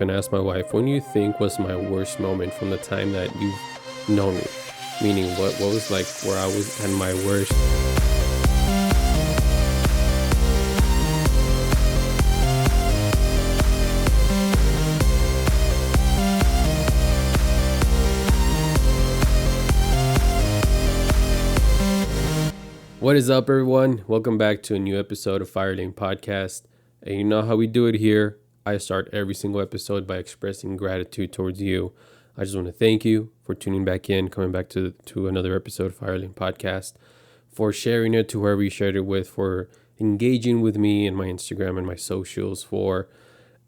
and asked my wife, "When do you think was my worst moment from the time that you've known me?" Meaning, what was like where I was at my worst. What is up, everyone? Welcome back to a new episode of Firelane Podcast. And you know how we do it here. I start every single episode by expressing gratitude towards you. I just want to thank you for tuning back in, coming back to another episode of Firelane Podcast, for sharing it to whoever you shared it with, for engaging with me and my Instagram and my socials, for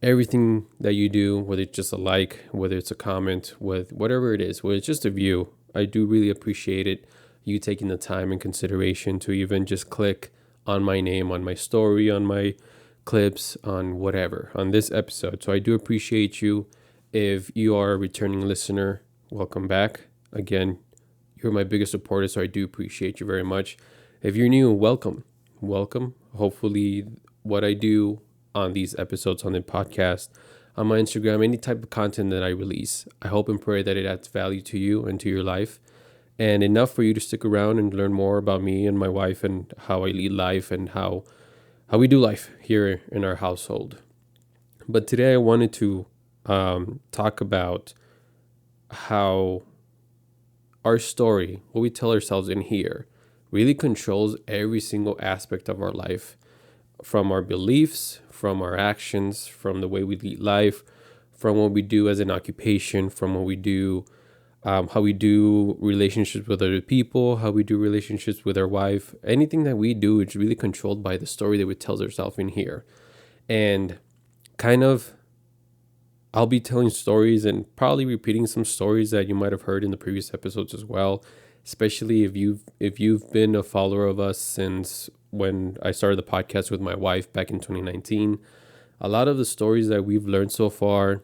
everything that you do, whether it's just a like, whether it's a comment, with whatever it is, whether it's just a view. I do really appreciate it. You taking the time and consideration to even just click on my name, on my story, on my clips, on whatever, on this episode. So I do appreciate you. If you are a returning listener, welcome back. Again, you're my biggest supporter, so I do appreciate you very much. If you're new, welcome. Welcome. Hopefully what I do on these episodes on the podcast, on my Instagram, any type of content that I release, I hope and pray that it adds value to you and to your life, and enough for you to stick around and learn more about me and my wife and how I lead life and how we do life here in our household. But today I wanted to talk about how our story, what we tell ourselves in here, really controls every single aspect of our life, from our beliefs, from our actions, from the way we lead life, from what we do as an occupation, from what we do, how we do relationships with other people, how we do relationships with our wife. Anything that we do is really controlled by the story that we tell ourselves in here. And kind of, I'll be telling stories and probably repeating some stories that you might have heard in the previous episodes as well, especially if you've been a follower of us since when I started the podcast with my wife back in 2019. A lot of the stories that we've learned so far,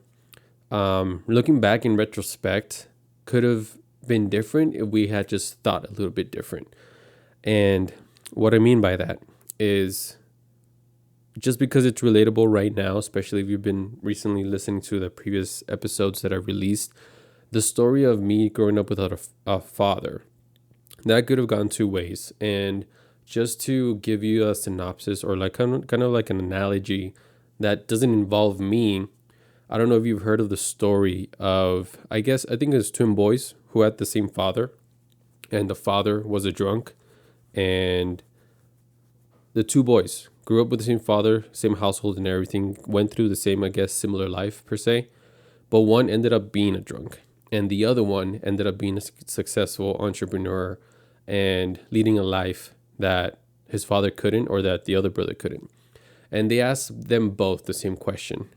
looking back in retrospect, could have been different if we had just thought a little bit different. And what I mean by that is, just because it's relatable right now, especially if you've been recently listening to the previous episodes that I released, the story of me growing up without a father, that could have gone two ways. And just to give you a synopsis, or like kind of like an analogy that doesn't involve me, I don't know if you've heard of the story of, I think it's twin boys who had the same father, and the father was a drunk, and the two boys grew up with the same father, same household and everything, went through the same, similar life per se, but one ended up being a drunk, and the other one ended up being a successful entrepreneur and leading a life that his father couldn't, or that the other brother couldn't. And they asked them both the same question.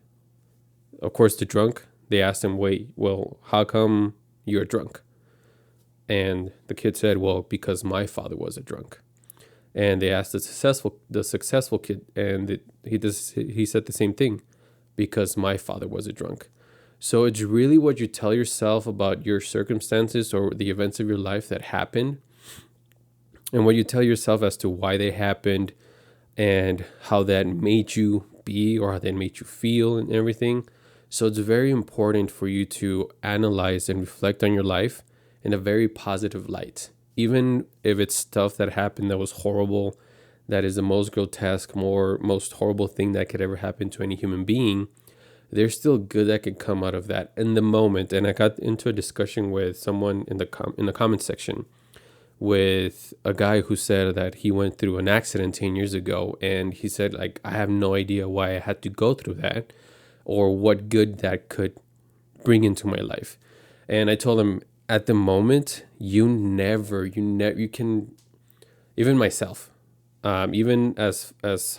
Of course, the drunk, they asked him, "Wait, well, how come you're drunk?" And the kid said, "Well, because my father was a drunk." And they asked the successful kid, and he said the same thing, "Because my father was a drunk." So it's really what you tell yourself about your circumstances or the events of your life that happened, and what you tell yourself as to why they happened, and how that made you be, or how that made you feel, and everything. So it's very important for you to analyze and reflect on your life in a very positive light. Even if it's stuff that happened that was horrible, that is the most grotesque, most horrible thing that could ever happen to any human being, there's still good that can come out of that in the moment. And I got into a discussion with someone in the comment section with a guy who said that he went through an accident 10 years ago, and he said, like, I have no idea why I had to go through that, or what good that could bring into my life. And I told him, at the moment, you can, even myself, even as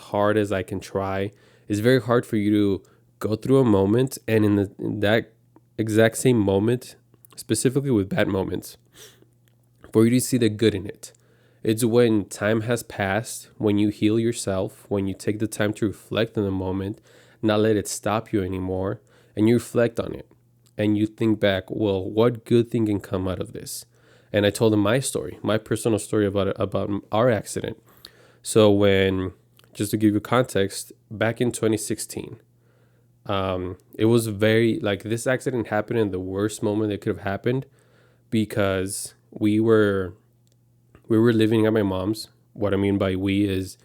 hard as I can try, it's very hard for you to go through a moment, and in that exact same moment, specifically with bad moments, for you to see the good in it. It's when time has passed, when you heal yourself, when you take the time to reflect on the moment, not let it stop you anymore, and you reflect on it, and you think back, well, what good thing can come out of this? And I told him my story, my personal story about our accident. So just to give you context, back in 2016, It was very like this accident happened in the worst moment that could have happened because we were living at my mom's. What I mean by we is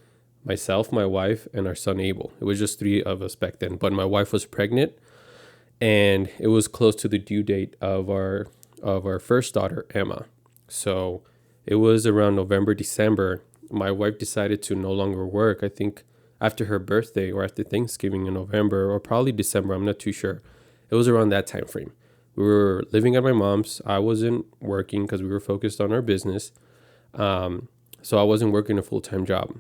myself, my wife, and our son Abel. It was just three of us back then. But my wife was pregnant, and it was close to the due date of our first daughter, Emma. So it was around November, December. My wife decided to no longer work. I think after her birthday or after Thanksgiving in November or probably December. I'm not too sure. It was around that time frame. We were living at my mom's. I wasn't working because we were focused on our business. So I wasn't working a full time job,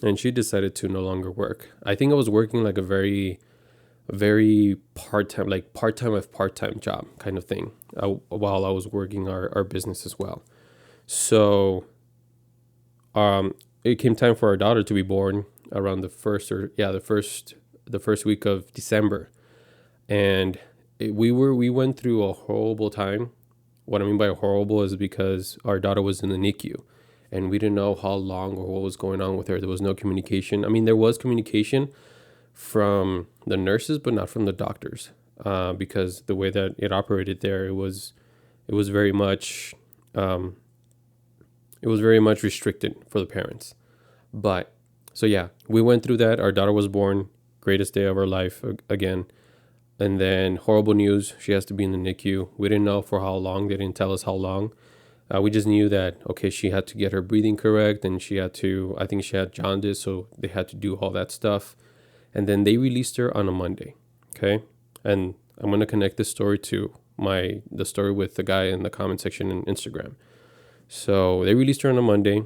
and she decided to no longer work. I think I was working like a very part time of part time job kind of thing while I was working our business as well. So it came time for our daughter to be born around the first week of December, and we went through a horrible time. What I mean by horrible is because our daughter was in the NICU and we didn't know how long or what was going on with her. There was no communication. I mean, there was communication from the nurses, but not from the doctors, because the way that it operated there, it was very much it was very much restricted for the parents. But so yeah, we went through that. Our daughter was born, greatest day of our life again. And then horrible news, she has to be in the NICU. We didn't know for how long. They didn't tell us how long. We just knew that, okay, she had to get her breathing correct and she had to, I think she had jaundice, so they had to do all that stuff. And then they released her on a Monday, okay? And I'm going to connect this story to the story with the guy in the comment section in Instagram. So they released her on a Monday.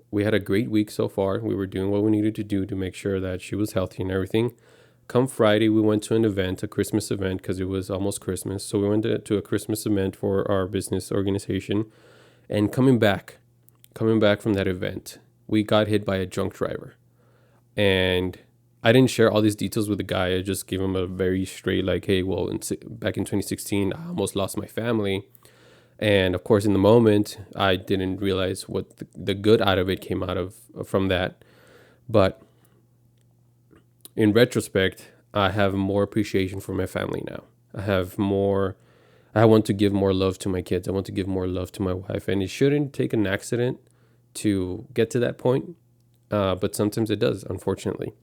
We had a great week so far. We were doing what we needed to do to make sure that she was healthy and everything. Come Friday, we went to an event, a Christmas event, because it was almost Christmas. So we went to a Christmas event for our business organization. And coming back from that event, we got hit by a drunk driver. And I didn't share all these details with the guy. I just gave him a very straight, like, hey, well, back in 2016, I almost lost my family. And of course, in the moment, I didn't realize what the good out of it came out of from that. But in retrospect, I have more appreciation for my family now. I want to give more love to my kids. I want to give more love to my wife. And it shouldn't take an accident to get to that point. But sometimes it does, unfortunately.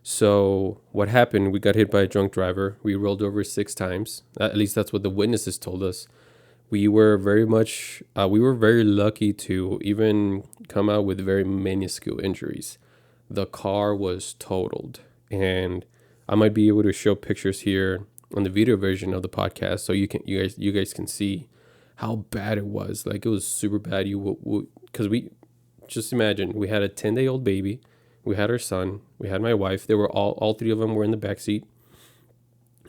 So what happened, we got hit by a drunk driver. We rolled over 6 times. At least that's what the witnesses told us. We were we were very lucky to even come out with very minuscule injuries. The car was totaled. And I might be able to show pictures here on the video version of the podcast, so you guys can see how bad it was. Like, it was super bad. Because we just imagine, we had a 10-day-old baby, we had our son, we had my wife. They were all 3 of them were in the back seat.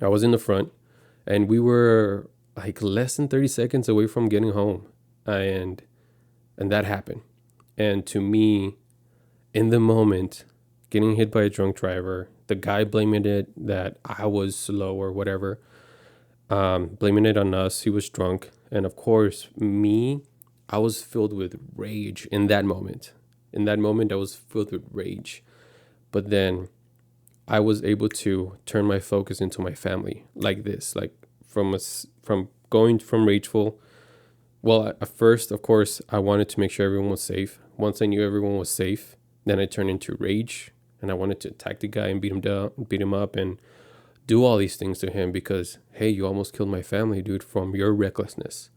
I was in the front, and we were like less than 30 seconds away from getting home, and that happened. And to me, in the moment, getting hit by a drunk driver, the guy blaming it that I was slow or whatever, blaming it on us. He was drunk. And of course, I was filled with rage in that moment. In that moment, I was filled with rage. But then I was able to turn my focus into my family like this, like from going from rageful. Well, at first, of course, I wanted to make sure everyone was safe. Once I knew everyone was safe, then I turned into rage. And I wanted to attack the guy and beat him up and do all these things to him because, hey, you almost killed my family, dude, from your recklessness.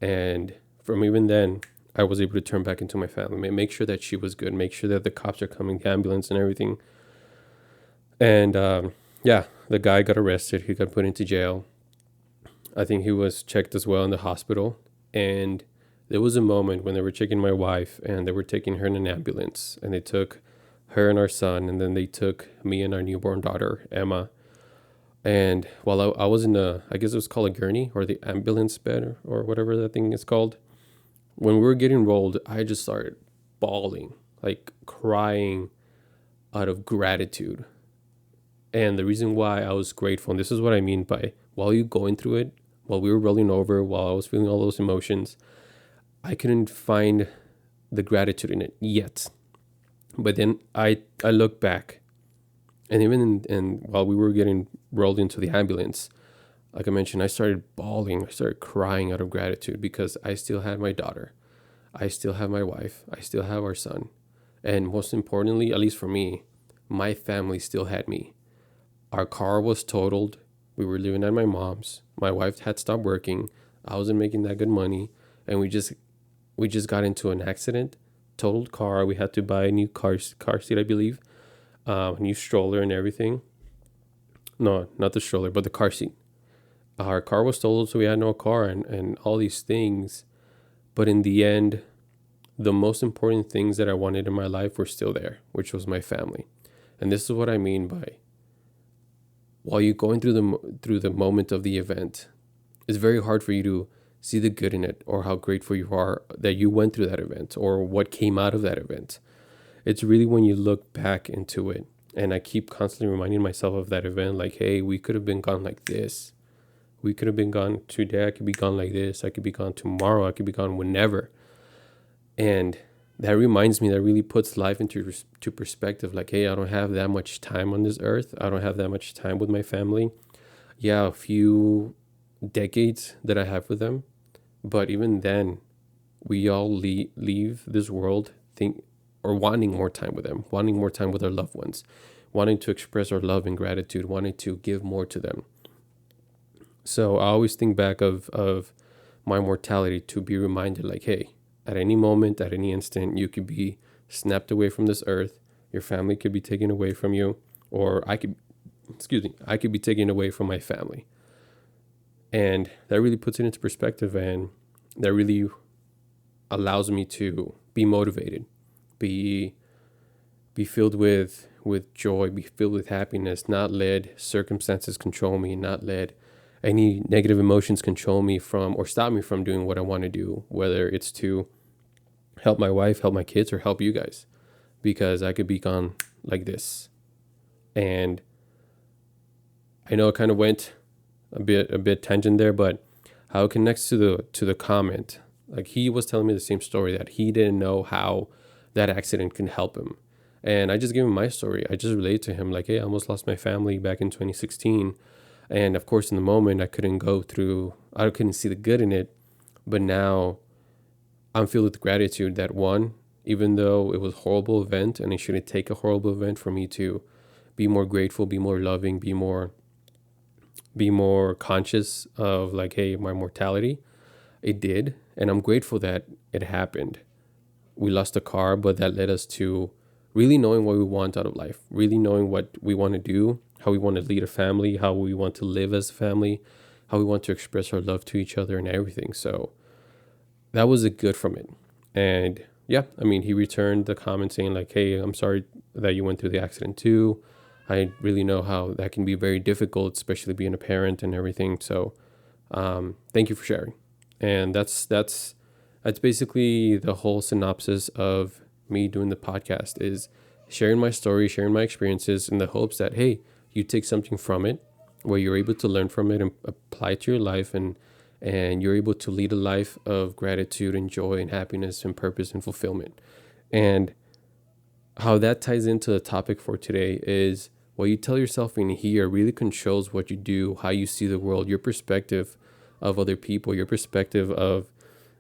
And from even then, I was able to turn back into my family, make sure that she was good, make sure that the cops are coming, the ambulance and everything. And the guy got arrested. He got put into jail. I think he was checked as well in the hospital. And there was a moment when they were checking my wife and they were taking her in an ambulance, and they took her and our son, and then they took me and our newborn daughter, Emma. And while I was in I guess it was called a gurney or the ambulance bed or whatever that thing is called, when we were getting rolled, I just started bawling, like crying out of gratitude. And the reason why I was grateful, and this is what I mean by while you're going through it, while we were rolling over, while I was feeling all those emotions, I couldn't find the gratitude in it yet. But then I look back And even while we were getting rolled into the ambulance, like I mentioned, I started bawling. I started crying out of gratitude because I still had my daughter. I still have my wife. I still have our son. And most importantly, at least for me, my family still had me. Our car was totaled. We were living at my mom's. My wife had stopped working. I wasn't making that good money. And we just got into an accident, totaled car. We had to buy a new car seat, I believe, a new stroller and everything. No, not the stroller, but the car seat. Our car was totaled, so we had no car and all these things. But in the end, the most important things that I wanted in my life were still there, which was my family. And this is what I mean by while you're going through the moment of the event, it's very hard for you to see the good in it or how grateful you are that you went through that event or what came out of that event. It's really when you look back into it. And I keep constantly reminding myself of that event, like, hey, we could have been gone like this. We could have been gone today. I could be gone like this. I could be gone tomorrow. I could be gone whenever. And that reminds me, that really puts life into to perspective. Like, hey, I don't have that much time on this earth. I don't have that much time with my family. Yeah, a few decades that I have with them. But even then, we all leave this world wanting more time with them, wanting more time with our loved ones, wanting to express our love and gratitude, wanting to give more to them. So I always think back of my mortality to be reminded, like, hey, at any moment, at any instant, you could be snapped away from this earth. Your family could be taken away from you, or I could be taken away from my family. And that really puts it into perspective, and that really allows me to be motivated, be filled with joy, be filled with happiness, not let circumstances control me, not let any negative emotions control me from or stop me from doing what I want to do, whether it's to help my wife, help my kids, or help you guys, because I could be gone like this. And I know it kind of went a bit tangent there, but how it connects to the comment. Like, he was telling me the same story, that he didn't know how that accident can help him. And I just gave him my story. I just relayed to him, like, hey, I almost lost my family back in 2016. And of course, in the moment, I couldn't see the good in it. But now I'm filled with gratitude that, one, even though it was a horrible event and it shouldn't take a horrible event for me to be more grateful, be more loving, be more conscious of, like, hey, my mortality, it did. And I'm grateful that it happened. We lost a car, but that led us to really knowing what we want out of life, really knowing what we want to do, how we want to lead a family, how we want to live as a family, how we want to express our love to each other and everything. So that was a good from it. And yeah, I mean, he returned the comment saying, like, hey, I'm sorry that you went through the accident too. I really know how that can be very difficult, especially being a parent and everything. So thank you for sharing. And that's basically the whole synopsis of me doing the podcast, is sharing my story, sharing my experiences in the hopes that, hey, you take something from it where you're able to learn from it and apply it to your life, and you're able to lead a life of gratitude and joy and happiness and purpose and fulfillment. And how that ties into the topic for today is what you tell yourself in here really controls what you do, how you see the world, your perspective of other people, your perspective of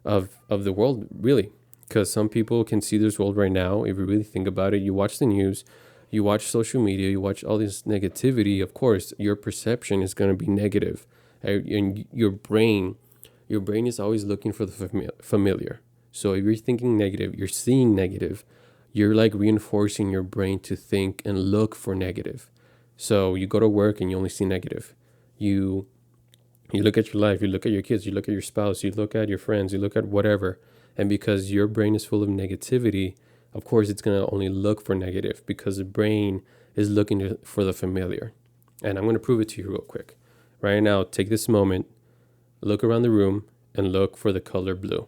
the world, really. Because some people can see this world right now. If you really think about it, you watch the news, you watch social media, you watch all this negativity. Of course, your perception is going to be negative, and your brain is always looking for the familiar. So if you're thinking negative, you're seeing negative, you're like reinforcing your brain to think and look for negative. So you go to work and you only see negative. You look at your life, you look at your kids, you look at your spouse, you look at your friends, you look at whatever. And because your brain is full of negativity, of course, it's going to only look for negative, because the brain is looking for the familiar. And I'm going to prove it to you real quick. Right now, take this moment, look around the room, and look for the color blue.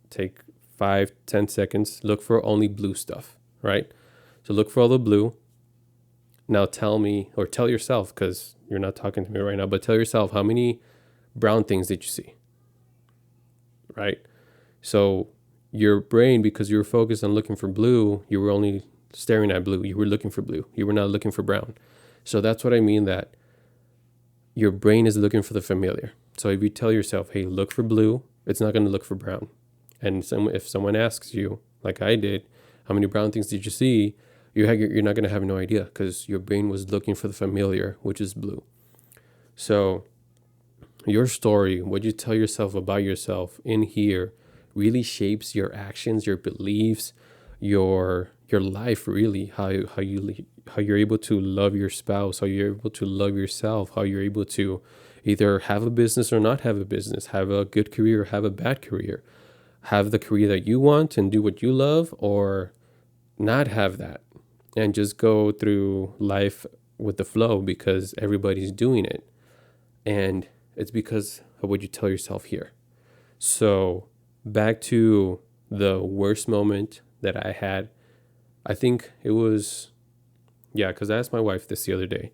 Take 5-10 seconds, look for only blue stuff, right? So look for all the blue. Now tell me, or tell yourself, because you're not talking to me right now, but tell yourself, how many brown things did you see? Right? So your brain, because you were focused on looking for blue, you were only staring at blue. You were looking for blue. You were not looking for brown. So that's what I mean, that your brain is looking for the familiar. So if you tell yourself, hey, look for blue, it's not going to look for brown. And if someone asks you, like I did, how many brown things did you see? You're not going to have no idea, because your brain was looking for the familiar, which is blue. So your story, what you tell yourself about yourself in here, really shapes your actions, your beliefs, your life, really. How you're able to love your spouse, how you're able to love yourself, how you're able to either have a business or not have a business, have a good career, have a bad career, have the career that you want and do what you love, or not have that and just go through life with the flow because everybody's doing it. And it's because of what you tell yourself here. So back to the worst moment that I had. I think it was, because I asked my wife this the other day,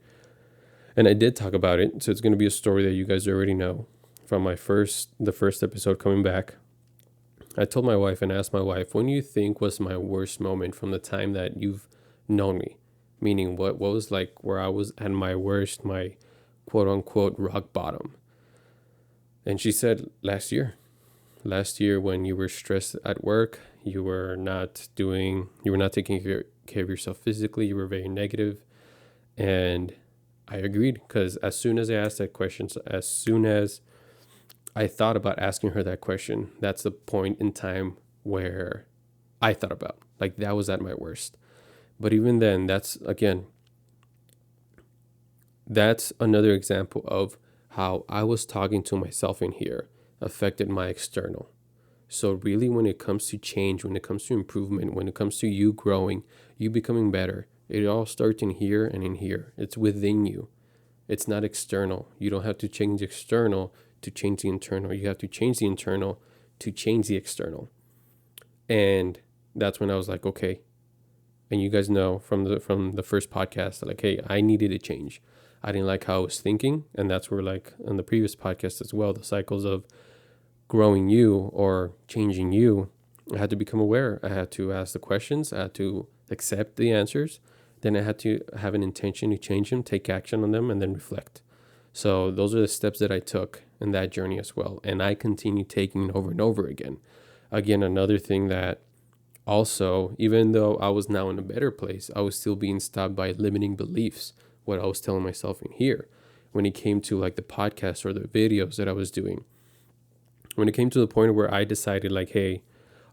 and I did talk about it. So it's going to be a story that you guys already know from the first episode coming back. I told my wife and asked my wife, when do you think was my worst moment from the time that you've known me? Meaning what was like where I was at my worst, my quote unquote rock bottom. And she said last year when you were stressed at work, you were not taking care of yourself physically, you were very negative. And I agreed, because as soon as I asked that question, as soon as I thought about asking her that question, that's the point in time where I thought about, like, that was at my worst. But even then, that's another example of how I was talking to myself in here affected my external. So really, when it comes to change, when it comes to improvement, when it comes to you growing, you becoming better, it all starts in here and in here. It's within you. It's not external. You don't have to change the external to change the internal. You have to change the internal to change the external. And that's when I was like, okay. And you guys know from the first podcast, like, hey, I needed a change. I didn't like how I was thinking. And that's where, like on the previous podcast as well, the cycles of growing you or changing you, I had to become aware. I had to ask the questions. I had to accept the answers. Then I had to have an intention to change them, take action on them, and then reflect. So those are the steps that I took in that journey as well. And I continue taking it over and over again. Again, another thing that also, even though I was now in a better place, I was still being stopped by limiting beliefs, what I was telling myself in here. When it came to like the podcast or the videos that I was doing, when it came to the point where I decided, like, hey,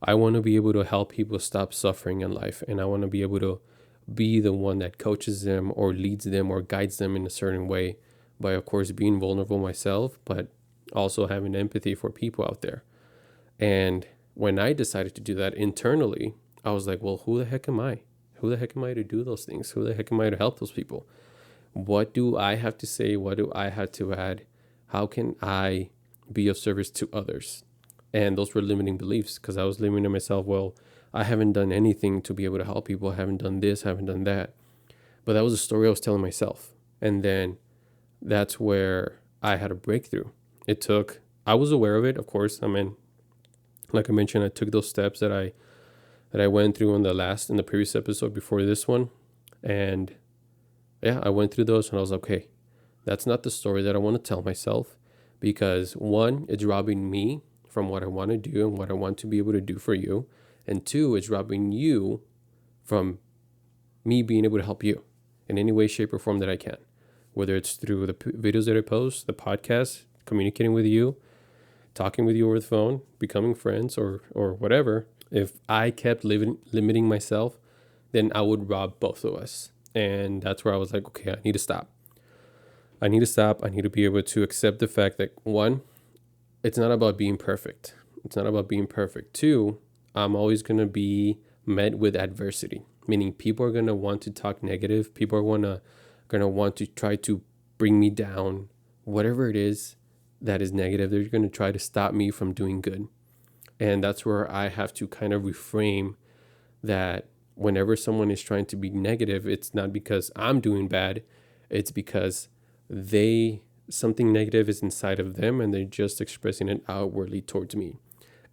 I want to be able to help people stop suffering in life. And I want to be able to be the one that coaches them or leads them or guides them in a certain way by, of course, being vulnerable myself, but also having empathy for people out there. And when I decided to do that internally, I was like, well, who the heck am I? Who the heck am I to do those things? Who the heck am I to help those people? What do I have to say? What do I have to add? How can I be of service to others? And those were limiting beliefs, because I was limiting myself. Well, I haven't done anything to be able to help people. I haven't done this, I haven't done that. But that was a story I was telling myself. And then that's where I had a breakthrough. I was aware of it, of course. I mean, like I mentioned, I took those steps that I went through in the previous episode before this one. And I went through those and I was like, okay, that's not the story that I want to tell myself, because one, it's robbing me from what I want to do and what I want to be able to do for you. And two, it's robbing you from me being able to help you in any way, shape, or form that I can, whether it's through the videos that I post, the podcast, communicating with you, talking with you over the phone, becoming friends, or whatever. If I kept limiting myself, then I would rob both of us. And that's where I was like, okay, I need to stop. I need to be able to accept the fact that, one, it's not about being perfect. Two, I'm always going to be met with adversity, meaning people are going to want to talk negative. People are going to want to try to bring me down. Whatever it is that is negative, they're going to try to stop me from doing good. And that's where I have to kind of reframe that. Whenever someone is trying to be negative, it's not because I'm doing bad. It's because something negative is inside of them and they're just expressing it outwardly towards me.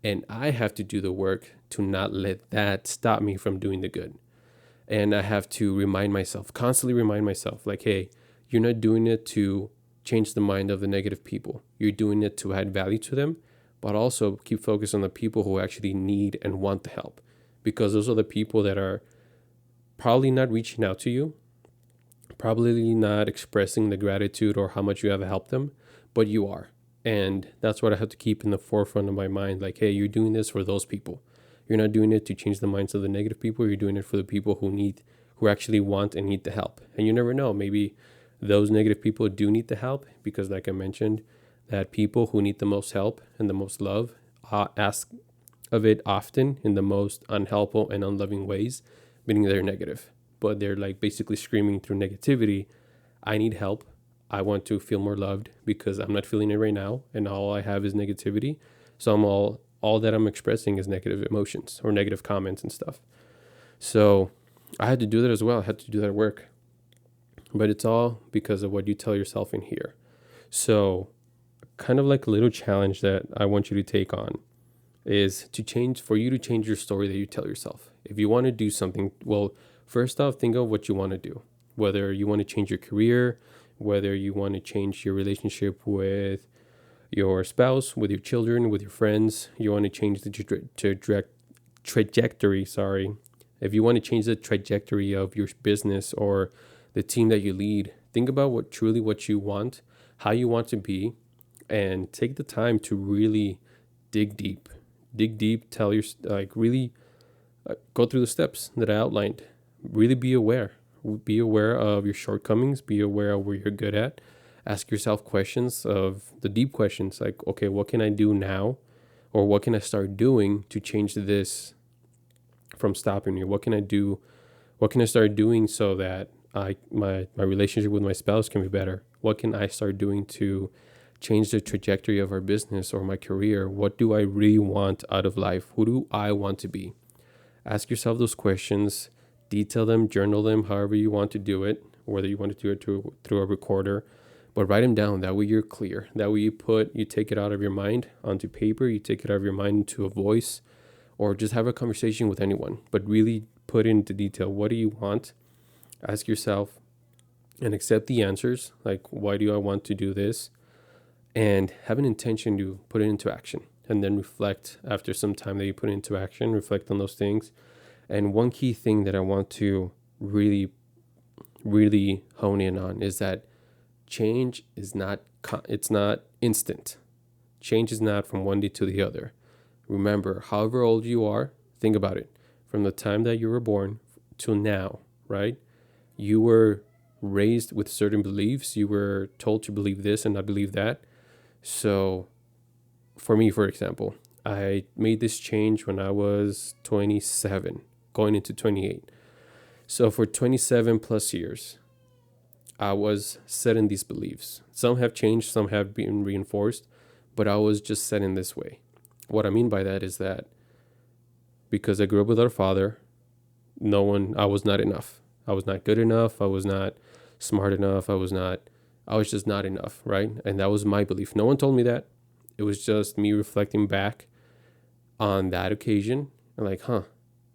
And I have to do the work to not let that stop me from doing the good. And I have to constantly remind myself, like, hey, you're not doing it to change the mind of the negative people. You're doing it to add value to them, but also keep focused on the people who actually need and want the help, because those are the people that are probably not reaching out to you, probably not expressing the gratitude or how much you have helped them, but you are. And that's what I have to keep in the forefront of my mind. Like, hey, you're doing this for those people. You're not doing it to change the minds of the negative people. You're doing it for the people who actually want and need the help. And you never know, maybe those negative people do need the help, because like I mentioned, that people who need the most help and the most love ask of it often in the most unhelpful and unloving ways, meaning they're negative. But they're like basically screaming through negativity, I need help. I want to feel more loved because I'm not feeling it right now, and all I have is negativity. So all that I'm expressing is negative emotions or negative comments and stuff. So I had to do that as well. I had to do that at work. But it's all because of what you tell yourself in here. So kind of like a little challenge that I want you to take on is for you to change your story that you tell yourself. If you want to do something, well, first off, think of what you want to do. Whether you want to change your career, whether you want to change your relationship with your spouse, with your children, with your friends, you want to change the trajectory, If you want to change the trajectory of your business or the team that you lead, think about what you want, how you want to be, and take the time to really dig deep. Really go through the steps that I outlined. Really be aware. Be aware of your shortcomings. Be aware of where you're good at. Ask yourself questions of the deep questions, like, okay, what can I do now? Or what can I start doing to change this from stopping me? What can I do? What can I start doing so that my relationship with my spouse can be better? What can I start doing to change the trajectory of our business or my career? What do I really want out of life? Who do I want to be? Ask yourself those questions, detail them, journal them, however you want to do it, whether you want to do it through a recorder, but write them down. That way you're clear. That way you take it out of your mind onto paper, you take it out of your mind into a voice, or just have a conversation with anyone, but really put into detail. What do you want? Ask yourself and accept the answers. Like, why do I want to do this? And have an intention to put it into action, and then reflect after some time that you put it into action, reflect on those things. And one key thing that I want to really, really hone in on is that change is it's not instant. Change is not from one day to the other. Remember, however old you are, think about it. From the time that you were born till now, right? You were raised with certain beliefs. You were told to believe this and not believe that. So for me, for example, I made this change when I was 27, going into 28. So for 27 plus years, I was set in these beliefs. Some have changed, some have been reinforced, but I was just set in this way. What I mean by that is that because I grew up without a father, I was not enough. I was not good enough. I was not smart enough. I was just not enough, right? And that was my belief. No one told me that. It was just me reflecting back on that occasion and like,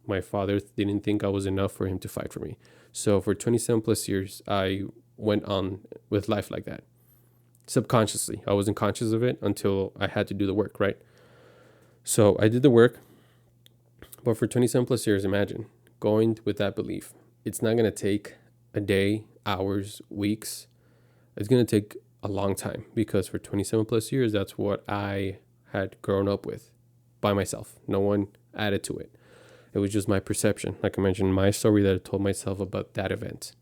my father didn't think I was enough for him to fight for me. So for 27 plus years, I went on with life like that. Subconsciously. I wasn't conscious of it until I had to do the work, right? So I did the work. But for 27 plus years, imagine going with that belief. It's not going to take a day, hours, weeks. It's going to take a long time, because for 27 plus years, that's what I had grown up with by myself. No one added to it. It was just my perception. Like I mentioned, my story that I told myself about that event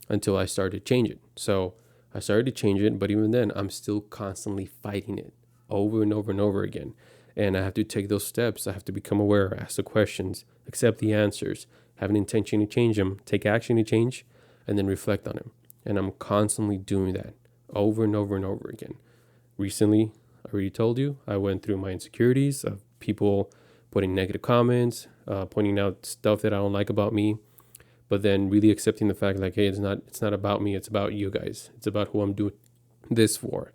until I started to change it. So I started to change it, but even then, I'm still constantly fighting it over and over and over again. And I have to take those steps. I have to become aware, ask the questions, accept the answers, have an intention to change them, take action to change, and then reflect on them. And I'm constantly doing that over and over and over again. Recently, I already told you, I went through my insecurities of people putting negative comments, pointing out stuff that I don't like about me, but then really accepting the fact like, hey, it's not about me, it's about you guys. It's about who I'm doing this for.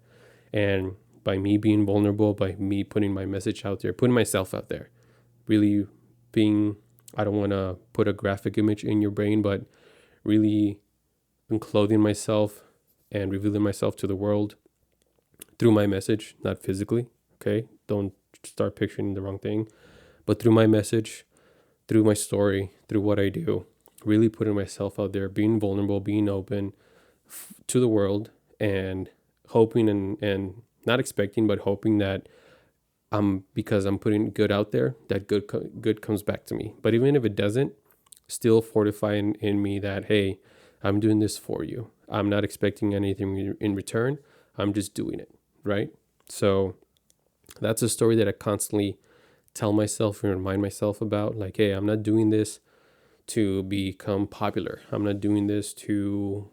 And by me being vulnerable, by me putting my message out there, putting myself out there, really being I don't want to put a graphic image in your brain, but really unclothing myself and revealing myself to the world through my message, not physically. Okay. Don't start picturing the wrong thing, but through my message, through my story, through what I do, really putting myself out there, being vulnerable, being open to the world, and hoping and not expecting, but hoping that because I'm putting good out there, that good comes back to me. But even if it doesn't, still fortifying in me that, hey, I'm doing this for you. I'm not expecting anything in return. I'm just doing it, right? So that's a story that I constantly tell myself and remind myself about. Like, hey, I'm not doing this to become popular. I'm not doing this to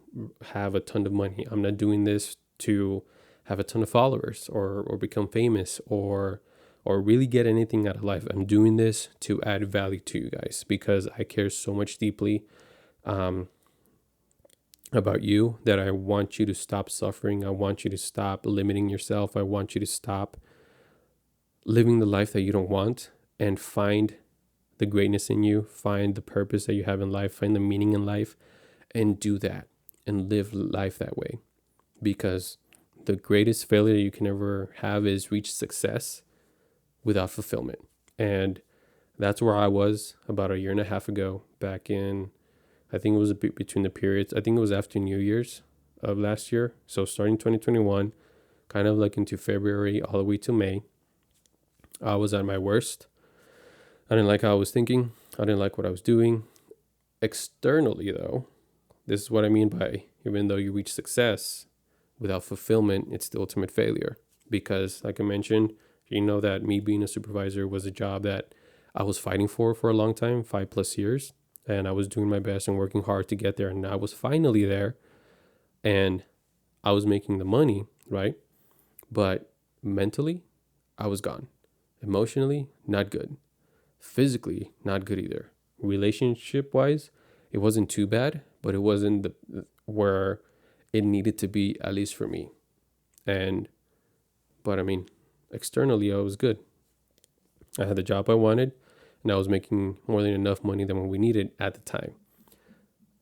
have a ton of money. I'm not doing this to have a ton of followers or become famous or really get anything out of life. I'm doing this to add value to you guys because I care so much deeply about you that I want you to stop suffering. I want you to stop limiting yourself. I want you to stop living the life that you don't want and find the greatness in you, find the purpose that you have in life, find the meaning in life, and do that and live life that way. Because the greatest failure you can ever have is reach success without fulfillment. And that's where I was about a year and a half ago, back in, I think it was a bit between the periods. I think it was after New Year's of last year. So starting 2021, kind of like into February all the way to May, I was at my worst. I didn't like how I was thinking. I didn't like what I was doing. Externally, though, this is what I mean by even though you reach success without fulfillment, it's the ultimate failure. Because, like I mentioned, you know that me being a supervisor was a job that I was fighting for a long time, 5+ years. And I was doing my best and working hard to get there. And I was finally there. And I was making the money, right? But mentally, I was gone. Emotionally, not good. Physically, not good either. Relationship wise, it wasn't too bad, but it wasn't where it needed to be, at least for me. But I mean, externally, I was good. I had the job I wanted, and I was making more than enough money than what we needed at the time.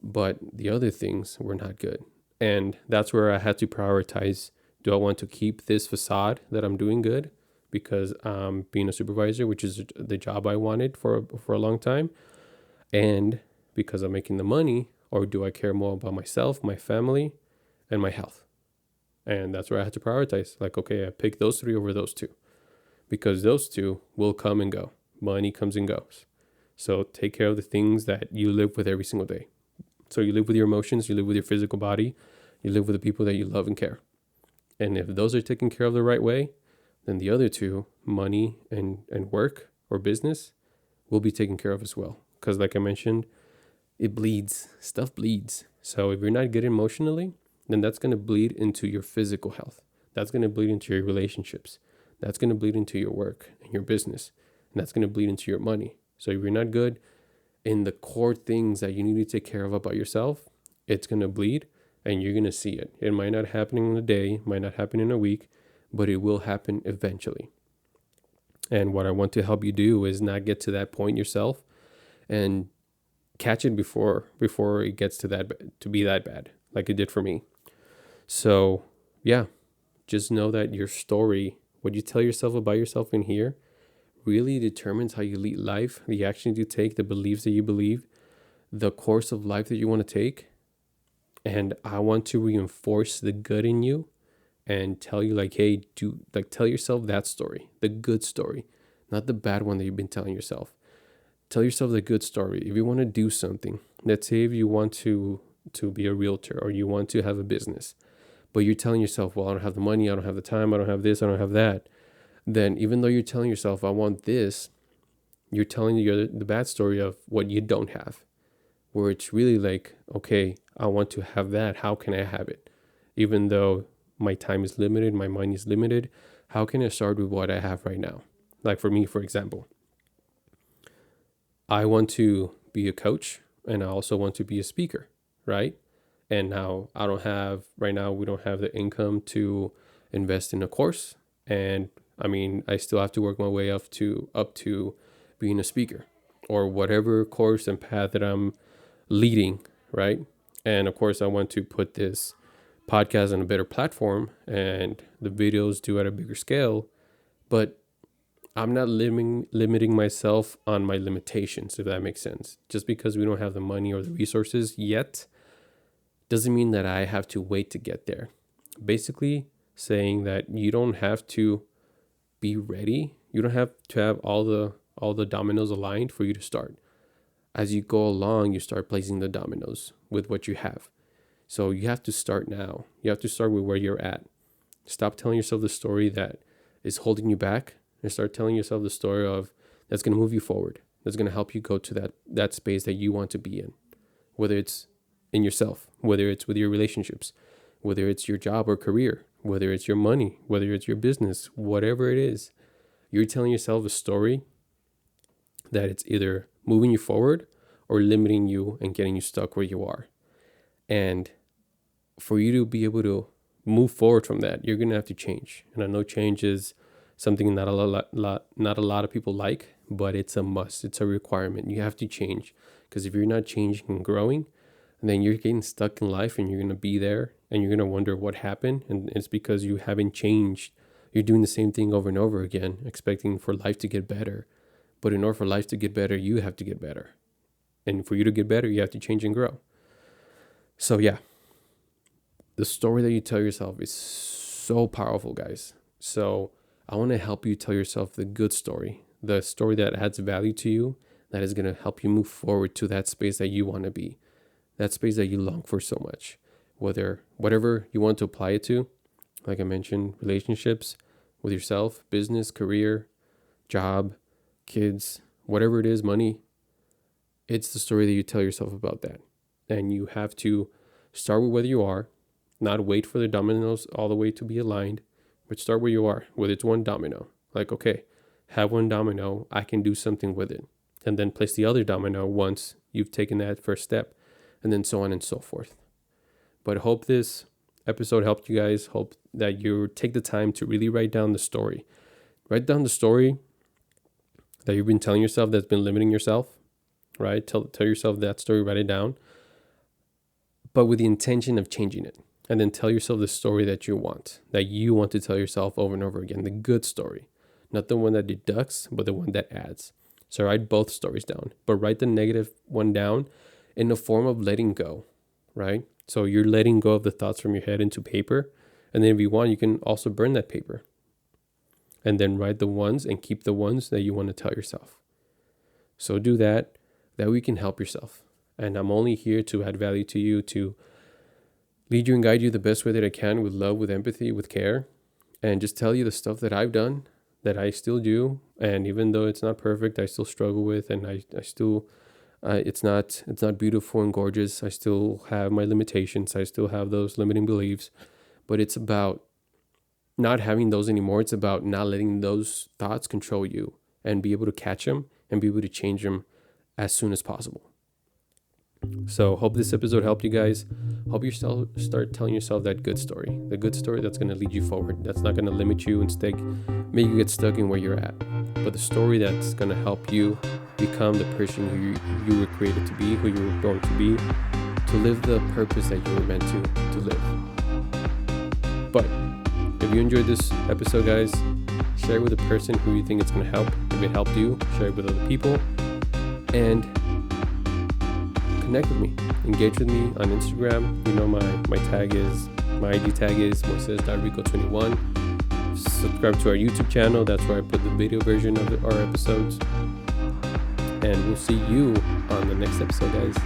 But the other things were not good. And that's where I had to prioritize. Do I want to keep this facade that I'm doing good because I'm being a supervisor, which is the job I wanted for a long time, and because I'm making the money, or do I care more about myself, my family, and my health? And that's where I had to prioritize. Like, okay, I pick those three over those two because those two will come and go. Money comes and goes. So take care of the things that you live with every single day. So you live with your emotions, you live with your physical body, you live with the people that you love and care. And if those are taken care of the right way, then the other two, money and work or business, will be taken care of as well. Because like I mentioned, it bleeds. Stuff bleeds. So if you're not good emotionally, then that's going to bleed into your physical health. That's going to bleed into your relationships. That's going to bleed into your work and your business. And that's going to bleed into your money. So if you're not good in the core things that you need to take care of about yourself, it's going to bleed and you're going to see it. It might not happen in a day, might not happen in a week, but it will happen eventually. And what I want to help you do is not get to that point yourself and catch it before it gets to be that bad, like it did for me. So yeah, just know that your story, what you tell yourself about yourself in here, really determines how you lead life, the actions you take, the beliefs that you believe, the course of life that you want to take. And I want to reinforce the good in you and tell you like, hey, tell yourself that story, the good story, not the bad one that you've been telling yourself. Tell yourself the good story. If you want to do something, let's say if you want to be a realtor or you want to have a business, but you're telling yourself, well, I don't have the money, I don't have the time, I don't have this, I don't have that. Then even though you're telling yourself, I want this, you're telling the bad story of what you don't have, where it's really like, okay, I want to have that. How can I have it? Even though my time is limited, my money is limited, how can I start with what I have right now? Like for me, for example, I want to be a coach and I also want to be a speaker, right? And now right now we don't have the income to invest in a course. And I mean, I still have to work my way up to being a speaker. or whatever course and path that I'm leading, right? And of course, I want to put this podcast on a better platform and the videos do at a bigger scale, but I'm not limiting myself on my limitations, if that makes sense. Just because we don't have the money or the resources yet doesn't mean that I have to wait to get there. Basically saying that you don't have to be ready. You don't have to have all the dominoes aligned for you to start. As you go along, you start placing the dominoes with what you have. So you have to start now. You have to start with where you're at. Stop telling yourself the story that is holding you back and start telling yourself the story of that's going to move you forward. That's going to help you go to that space that you want to be in, whether it's in yourself, whether it's with your relationships, whether it's your job or career, whether it's your money, whether it's your business, whatever it is. You're telling yourself a story that it's either moving you forward or limiting you and getting you stuck where you are. And for you to be able to move forward from that, you're going to have to change. And I know change is something not a lot of people like, but it's a must. It's a requirement. You have to change, because if you're not changing and growing, then you're getting stuck in life and you're going to be there and you're going to wonder what happened. And it's because you haven't changed. You're doing the same thing over and over again, expecting for life to get better. But in order for life to get better, you have to get better. And for you to get better, you have to change and grow. So yeah, the story that you tell yourself is so powerful, guys. So I want to help you tell yourself the good story, the story that adds value to you, that is going to help you move forward to that space that you want to be, that space that you long for so much. Whatever you want to apply it to, like I mentioned, relationships with yourself, business, career, job, kids, whatever it is, money, it's the story that you tell yourself about that. And you have to start with where you are, not wait for the dominoes all the way to be aligned, but start where you are, whether it's one domino. Like, okay, have one domino, I can do something with it. And then place the other domino once you've taken that first step, and then so on and so forth. But I hope this episode helped you guys. Hope that you take the time to really write down the story. Write down the story that you've been telling yourself that's been limiting yourself, right? Tell yourself that story, write it down, but with the intention of changing it. And then tell yourself the story that you want to tell yourself over and over again, the good story, not the one that deducts, but the one that adds. So write both stories down, but write the negative one down in the form of letting go, right? So you're letting go of the thoughts from your head into paper. And then if you want, you can also burn that paper and then write the ones and keep the ones that you want to tell yourself. So do that way you can help yourself. And I'm only here to add value to you, to lead you and guide you the best way that I can, with love, with empathy, with care, and just tell you the stuff that I've done, that I still do. And even though it's not perfect, I still struggle with, and I still, it's not beautiful and gorgeous. I still have my limitations. I still have those limiting beliefs, but it's about not having those anymore. It's about not letting those thoughts control you, and be able to catch them and be able to change them as soon as possible. So hope this episode helped you guys. Hope you start telling yourself that good story, the good story that's going to lead you forward. That's not going to limit you and make you get stuck in where you're at, but the story that's going to help you become the person who you were created to be, who you were born to be, to live the purpose that you were meant to live. But if you enjoyed this episode, guys, share it with a person who you think it's going to help. If it helped you, share it with other people, and connect with me, engage with me on Instagram. You know, my ID tag is Moises.Rico21. Subscribe to our YouTube channel. That's where I put the video version of our episodes. And we'll see you on the next episode, guys.